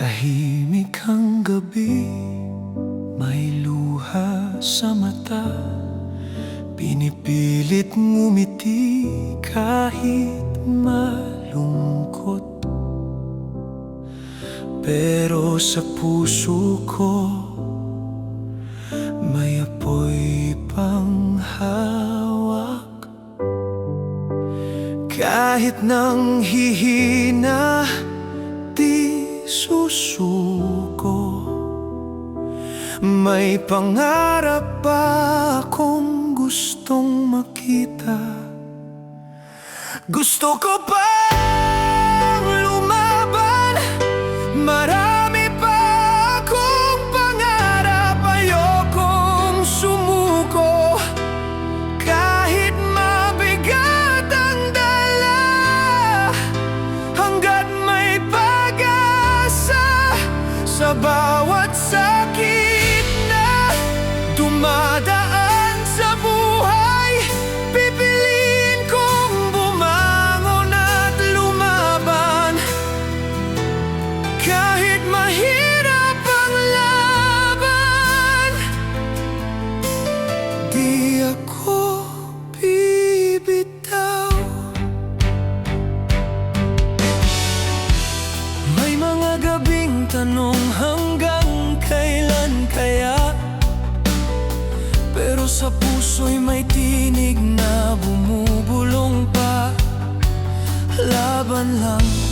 Tahimik ang gabi, may luha sa mata. Pinipilit ngumiti kahit malungkot. Pero sa puso ko may apoy pang hawak. Kahit nang hihina, di susuko. May pangarap pa akong gustong makita. Gusto ko pang lumaban, marami pa akong pangarap. Ayokong sumuko, kahit mabigat ang dala. Hanggat may pag-asa, sa bawat sakit na dumadaan sa buhay, pipiliin kong bumangon at lumaban. Kahit mahirap ang laban, di ako bibitaw. May mga gabing tanong, hanggang kailan kaya? Pero sa puso'y may tinig na bumubulong pa. Laban lang.